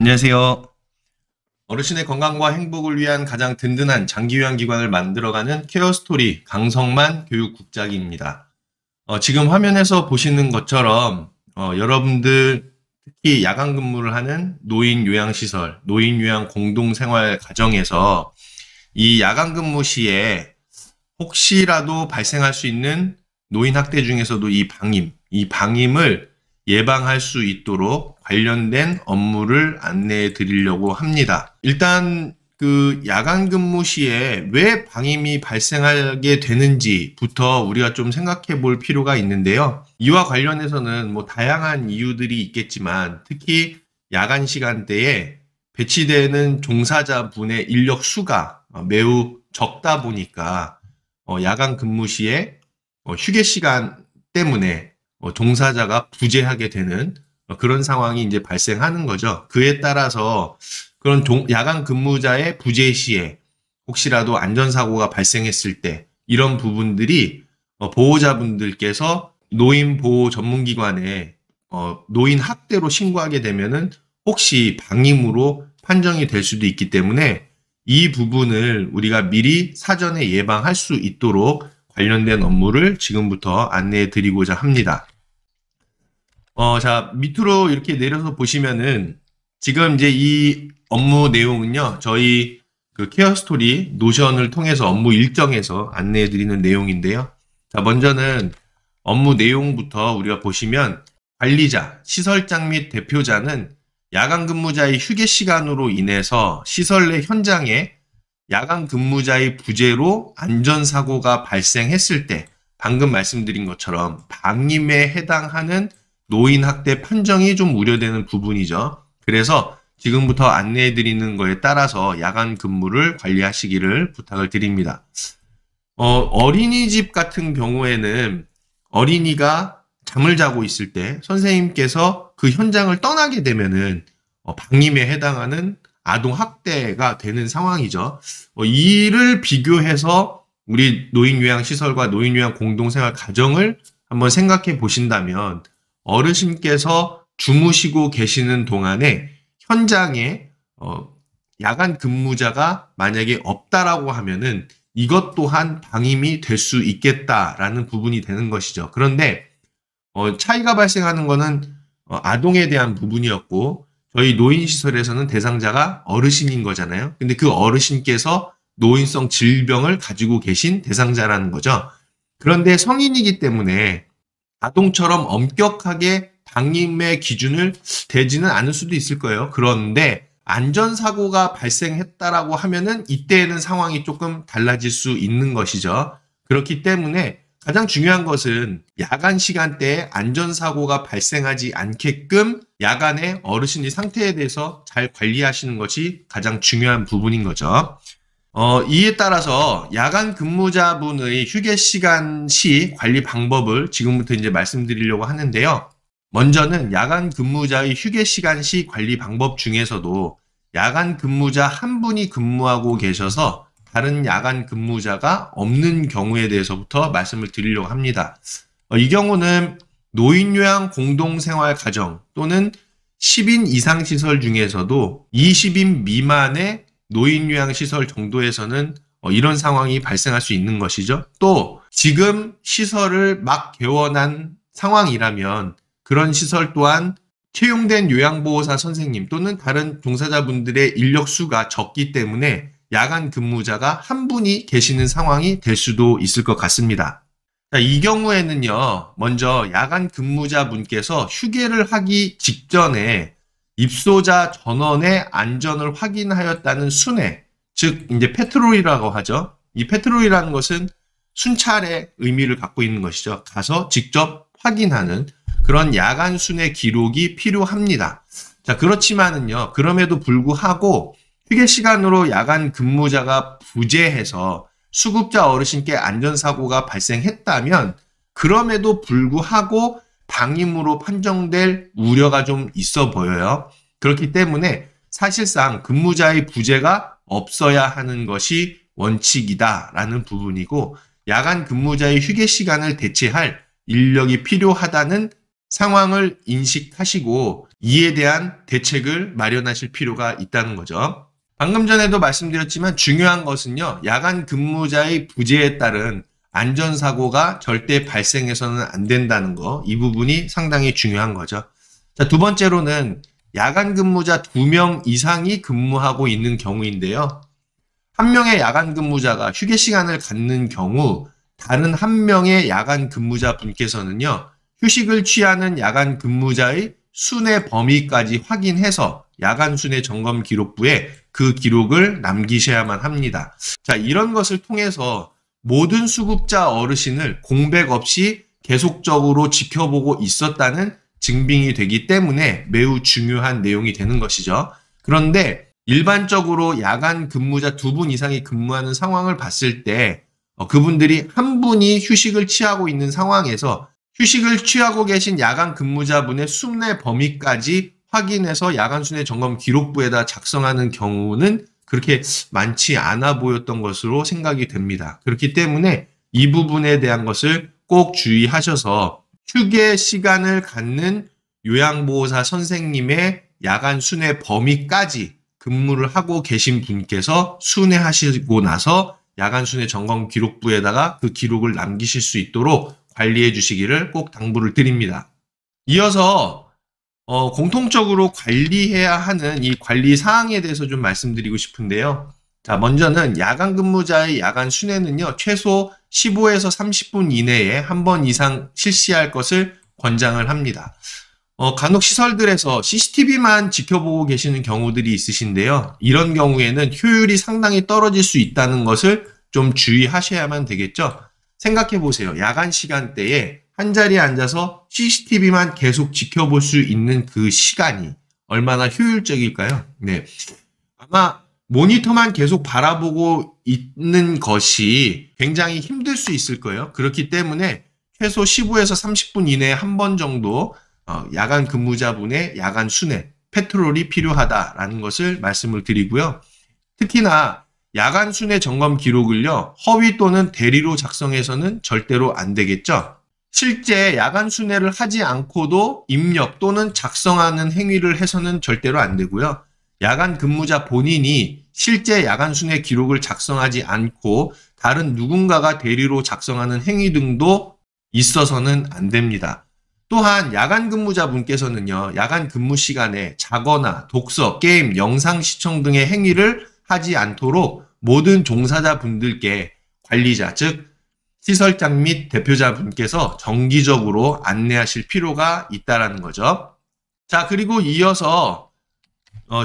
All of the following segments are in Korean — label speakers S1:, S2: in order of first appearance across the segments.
S1: 안녕하세요. 어르신의 건강과 행복을 위한 가장 든든한 장기요양기관을 만들어가는 케어스토리 강성만 교육국장입니다. 지금 화면에서 보시는 것처럼 여러분들 특히 야간 근무를 하는 노인 요양시설, 노인 요양 공동생활 가정에서 이 야간 근무 시에 혹시라도 발생할 수 있는 노인 학대 중에서도 이 방임을 예방할 수 있도록 관련된 업무를 안내해 드리려고 합니다. 일단 그 야간 근무 시에 왜 방임이 발생하게 되는지부터 우리가 좀 생각해 볼 필요가 있는데요. 이와 관련해서는 다양한 이유들이 있겠지만 특히 야간 시간대에 배치되는 종사자분의 인력 수가 매우 적다 보니까 야간 근무 시에 휴게 시간 때문에 종사자가 부재하게 되는 그런 상황이 이제 발생하는 거죠. 그에 따라서 그런 야간 근무자의 부재 시에 혹시라도 안전사고가 발생했을 때 이런 부분들이 보호자분들께서 노인보호 전문기관에 노인 학대로 신고하게 되면은 혹시 방임으로 판정이 될 수도 있기 때문에 이 부분을 우리가 미리 사전에 예방할 수 있도록 관련된 업무를 지금부터 안내해 드리고자 합니다. 자, 밑으로 이렇게 내려서 보시면은 지금 이제 이 업무 내용은요, 저희 그 케어스토리 노션을 통해서 업무 일정에서 안내해 드리는 내용인데요. 자, 먼저는 업무 내용부터 우리가 보시면 관리자, 시설장 및 대표자는 야간 근무자의 휴게 시간으로 인해서 시설 내 현장에 야간 근무자의 부재로 안전사고가 발생했을 때 방금 말씀드린 것처럼 방임에 해당하는 노인학대 판정이 좀 우려되는 부분이죠. 그래서 지금부터 안내해 드리는 거에 따라서 야간 근무를 관리하시기를 부탁을 드립니다. 어린이집 같은 경우에는 어린이가 잠을 자고 있을 때 선생님께서 그 현장을 떠나게 되면은 방임에 해당하는 아동 학대가 되는 상황이죠. 이를 비교해서 우리 노인요양시설과 노인요양 공동생활 가정을 한번 생각해 보신다면 어르신께서 주무시고 계시는 동안에 현장에 야간 근무자가 만약에 없다라고 하면은 이것 또한 방임이 될 수 있겠다라는 부분이 되는 것이죠. 그런데 차이가 발생하는 거는 아동에 대한 부분이었고 저희 노인시설에서는 대상자가 어르신인 거잖아요. 근데 그 어르신께서 노인성 질병을 가지고 계신 대상자라는 거죠. 그런데 성인이기 때문에 아동처럼 엄격하게 방임의 기준을 대지는 않을 수도 있을 거예요. 그런데 안전사고가 발생했다라고 하면은 이때에는 상황이 조금 달라질 수 있는 것이죠. 그렇기 때문에 가장 중요한 것은 야간 시간대에 안전사고가 발생하지 않게끔 야간에 어르신의 상태에 대해서 잘 관리하시는 것이 가장 중요한 부분인 거죠. 이에 따라서 야간 근무자분의 휴게 시간 시 관리 방법을 지금부터 이제 말씀드리려고 하는데요. 먼저는 야간 근무자의 휴게 시간 시 관리 방법 중에서도 야간 근무자 한 분이 근무하고 계셔서 다른 야간 근무자가 없는 경우에 대해서부터 말씀을 드리려고 합니다. 이 경우는 노인요양 공동생활 가정 또는 10인 이상 시설 중에서도 20인 미만의 노인요양시설 정도에서는 이런 상황이 발생할 수 있는 것이죠. 또 지금 시설을 막 개원한 상황이라면 그런 시설 또한 채용된 요양보호사 선생님 또는 다른 종사자분들의 인력수가 적기 때문에 야간 근무자가 한 분이 계시는 상황이 될 수도 있을 것 같습니다. 자, 이 경우에는요, 먼저 야간 근무자분께서 휴게를 하기 직전에 입소자 전원의 안전을 확인하였다는 순회, 즉 이제 페트롤이라고 하죠. 이 페트롤이라는 것은 순찰의 의미를 갖고 있는 것이죠. 가서 직접 확인하는 그런 야간 순회 기록이 필요합니다. 자, 그렇지만은요, 그럼에도 불구하고 휴게 시간으로 야간 근무자가 부재해서 수급자 어르신께 안전사고가 발생했다면 그럼에도 불구하고 방임으로 판정될 우려가 좀 있어 보여요. 그렇기 때문에 사실상 근무자의 부재가 없어야 하는 것이 원칙이다라는 부분이고 야간 근무자의 휴게 시간을 대체할 인력이 필요하다는 상황을 인식하시고 이에 대한 대책을 마련하실 필요가 있다는 거죠. 방금 전에도 말씀드렸지만 중요한 것은요, 야간 근무자의 부재에 따른 안전사고가 절대 발생해서는 안 된다는 거, 이 부분이 상당히 중요한 거죠. 자, 두 번째로는 야간 근무자 2명 이상이 근무하고 있는 경우인데요. 한 명의 야간 근무자가 휴게 시간을 갖는 경우 다른 한 명의 야간 근무자 분께서는요, 휴식을 취하는 야간 근무자의 순회 범위까지 확인해서 야간 순회 점검 기록부에 그 기록을 남기셔야만 합니다. 자, 이런 것을 통해서 모든 수급자 어르신을 공백 없이 계속적으로 지켜보고 있었다는 증빙이 되기 때문에 매우 중요한 내용이 되는 것이죠. 그런데 일반적으로 야간 근무자 2분 이상이 근무하는 상황을 봤을 때 그분들이 한 분이 휴식을 취하고 있는 상황에서 휴식을 취하고 계신 야간 근무자분의 순회 범위까지 확인해서 야간 순회 점검 기록부에다 작성하는 경우는 그렇게 많지 않아 보였던 것으로 생각이 됩니다. 그렇기 때문에 이 부분에 대한 것을 꼭 주의하셔서 휴게 시간을 갖는 요양보호사 선생님의 야간 순회 범위까지 근무를 하고 계신 분께서 순회하시고 나서 야간 순회 점검 기록부에다가 그 기록을 남기실 수 있도록 관리해 주시기를 꼭 당부를 드립니다. 이어서 공통적으로 관리해야 하는 이 관리 사항에 대해서 좀 말씀드리고 싶은데요. 자, 먼저는 야간 근무자의 야간 순회는요, 최소 15에서 30분 이내에 한 번 이상 실시할 것을 권장을 합니다. 간혹 시설들에서 CCTV만 지켜보고 계시는 경우들이 있으신데요. 이런 경우에는 효율이 상당히 떨어질 수 있다는 것을 좀 주의하셔야만 되겠죠. 생각해 보세요. 야간 시간대에 한 자리에 앉아서 CCTV만 계속 지켜볼 수 있는 그 시간이 얼마나 효율적일까요? 네. 아마 모니터만 계속 바라보고 있는 것이 굉장히 힘들 수 있을 거예요. 그렇기 때문에 최소 15에서 30분 이내에 한 번 정도 야간 근무자분의 야간 순회, 패트롤이 필요하다라는 것을 말씀을 드리고요. 특히나 야간 순회 점검 기록을요, 허위 또는 대리로 작성해서는 절대로 안 되겠죠. 실제 야간 순회를 하지 않고도 입력 또는 작성하는 행위를 해서는 절대로 안 되고요. 야간 근무자 본인이 실제 야간 순회 기록을 작성하지 않고 다른 누군가가 대리로 작성하는 행위 등도 있어서는 안 됩니다. 또한 야간 근무자분께서는요, 야간 근무 시간에 자거나 독서, 게임, 영상 시청 등의 행위를 하지 않도록 모든 종사자분들께 관리자, 즉 시설장 및 대표자분께서 정기적으로 안내하실 필요가 있다라는 거죠. 자, 그리고 이어서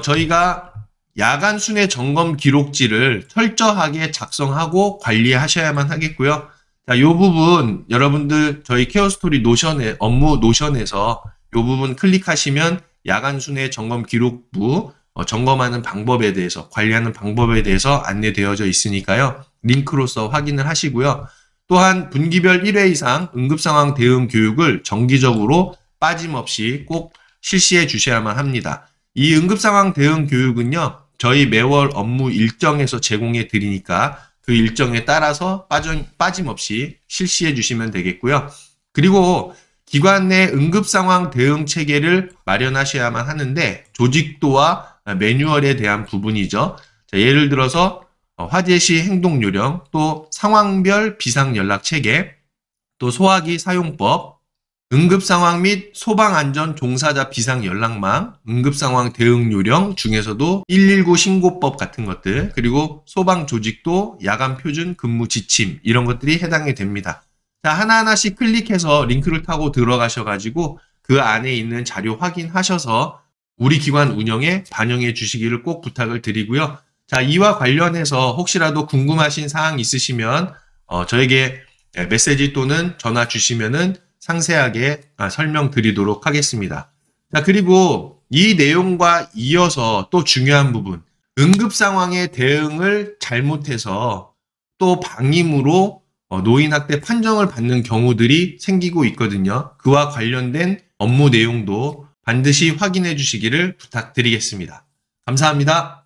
S1: 저희가 야간 순회 점검 기록지를 철저하게 작성하고 관리하셔야만 하겠고요. 자, 이 부분 여러분들 저희 케어스토리 노션에 업무 노션에서 이 부분 클릭하시면 야간 순회 점검 기록부 점검하는 방법에 대해서, 관리하는 방법에 대해서 안내되어져 있으니까요. 링크로서 확인을 하시고요. 또한 분기별 1회 이상 응급상황 대응 교육을 정기적으로 빠짐없이 꼭 실시해 주셔야만 합니다. 이 응급상황 대응 교육은요, 저희 매월 업무 일정에서 제공해 드리니까 그 일정에 따라서 빠짐없이 실시해 주시면 되겠고요. 그리고 기관 내 응급상황 대응 체계를 마련하셔야만 하는데, 조직도와 매뉴얼에 대한 부분이죠. 자, 예를 들어서 화재 시 행동 요령, 또 상황별 비상 연락 체계, 또 소화기 사용법, 응급상황 및 소방안전 종사자 비상 연락망, 응급상황 대응 요령 중에서도 119 신고법 같은 것들, 그리고 소방 조직도, 야간 표준 근무 지침, 이런 것들이 해당이 됩니다. 자, 하나하나씩 클릭해서 링크를 타고 들어가셔가지고 그 안에 있는 자료 확인하셔서 우리 기관 운영에 반영해 주시기를 꼭 부탁을 드리고요. 자, 이와 관련해서 혹시라도 궁금하신 사항 있으시면 저에게 메시지 또는 전화 주시면은 상세하게 설명드리도록 하겠습니다. 자, 그리고 이 내용과 이어서 또 중요한 부분, 응급 상황에 대응을 잘못해서 또 방임으로 노인학대 판정을 받는 경우들이 생기고 있거든요. 그와 관련된 업무 내용도 반드시 확인해 주시기를 부탁드리겠습니다. 감사합니다.